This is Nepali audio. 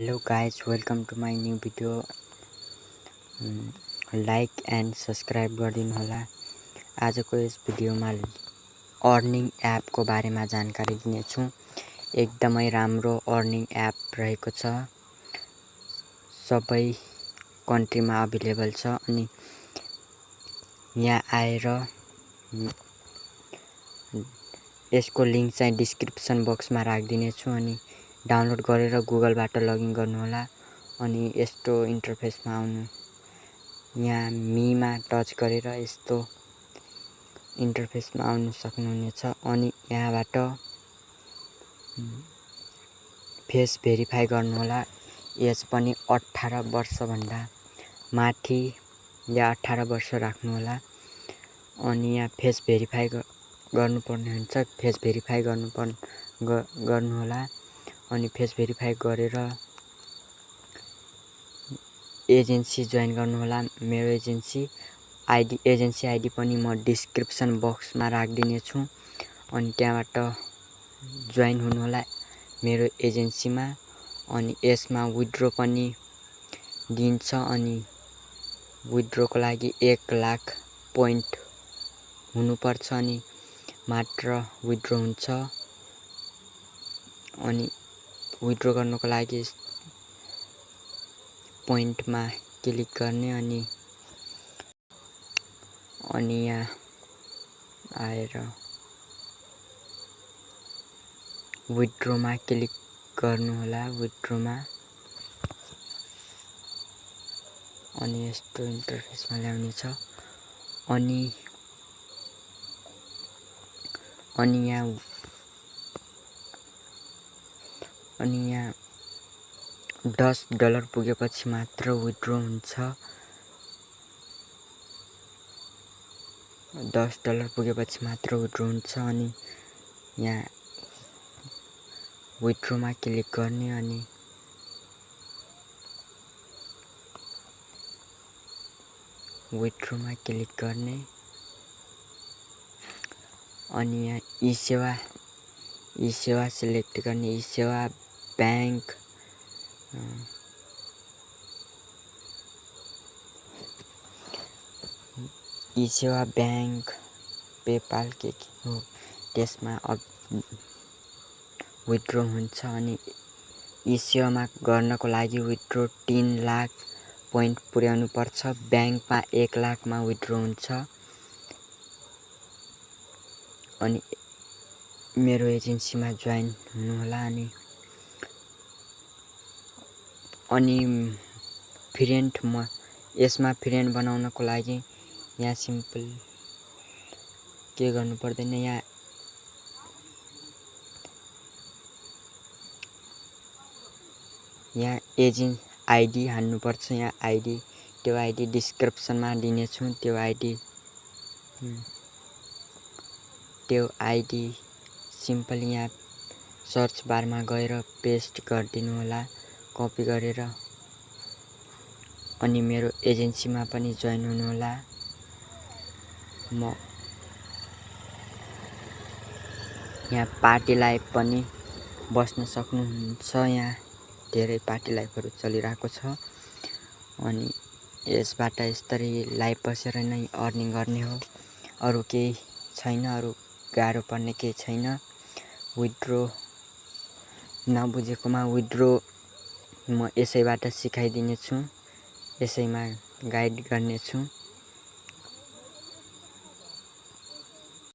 Hello guys, welcome to my new video. Like and subscribe गरिदिनु होला। आजको यस भिडियोमा अर्निङ एपको बारेमा जानकारी दिनेछु। एकदमै राम्रो अर्निङ एप रहेको छ। सबै कन्ट्रीमा अभेलेबल छ अनि यहाँ आएर यसको लिंक चाहिँ डिस्क्रिप्सन बक्समा राखिदिनेछु अनि डाउनलोड गरेर गुगलबाट लगइन गर्नु होला अनि यस्तो इन्टरफेसमा आउनु। यहाँ मीमा टच गरेर यस्तो इन्टरफेसमा आउन सक्नुहुनेछ अनि यहाँबाट फेस भेरिफाई गर्नु होला। एज पनि 18 वर्षभन्दा माथि या 18 वर्ष राख्नु होला अनि यहाँ फेस भेरिफाई गर्नुपर्ने हुन्छ। फेस भेरिफाई गर्नु होला अनि फेस भेरिफाई गरेर एजेन्सी जोइन गर्नु होला। मेरो एजेन्सी आइडी पनि म डिस्क्रिप्सन बक्समा राखिदिनेछु अनि त्यहाँबाट जोइन हुनु होला मेरो एजेन्सीमा। अनि यसमा विथड्रो पनि दिन्छ अनि विथड्रोको लागि 1 लाख पोइन्ट हुनुपर्छ अनि मात्र विथड्रो हुन्छ। अनि विथड्रो गर्नको लागि पोइन्टमा क्लिक गर्ने अनि यहाँ आएर विथड्रोमा क्लिक गर्नु होला। विथड्रोमा अनि यस्तो इन्टरफेसमा ल्याउने छ अनि यहाँ $10 पुगेपछि मात्र विथड्रो हुन्छ। $10 पुगेपछि मात्र विथड्रो हुन्छ अनि यहाँ विथड्रोमा क्लिक गर्ने अनि विथड्रोमा क्लिक गर्ने अनि यहाँ ई सेवा सिलेक्ट गर्ने। ई सेवा बैंक ई सेवा बैंक पेपाल के हो त्यसमा विथड्रो हुन्छ अनि ई सेवामा गर्नको लागि विथड्रो 3 लाख पोइन्ट पुर्याउनु पर्छ। बैंकमा 1 लाखमा विथड्रो हुन्छ अनि मेरो एजेन्सीमा जोइन हुनु होला अनि यसमा फ्रेन्ड बनाउनको लागि यहाँ सिम्पल के गर्नु पर्दैन। यहाँ एजेन्ट आइडी हाल्नुपर्छ। यहाँ आइडी त्यो आइडी डिस्क्रिप्सनमा दिनेछु। त्यो आइडी सिम्पल यहाँ सर्च बारमा गएर पेस्ट गरिदिनु होला कपी गरेर अनि मेरो एजेन्सीमा पनि जोइन हुनु होला। म यहाँ पार्टी लाइफ पनि बस्न सक्नुहुन्छ। यहाँ धेरै पार्टी लाइफहरू चलिरहेको छ अनि यसबाट यसरी लाइभ बसेर नै अर्निङ गर्ने हो। अरु केही छैन, अरु गाह्रो पर्ने केही छैन। विथड्रो नबुझेकोमा विथड्रो म यसैबाट सिकाइदिनेछु, यसैमा गाइड गर्नेछु।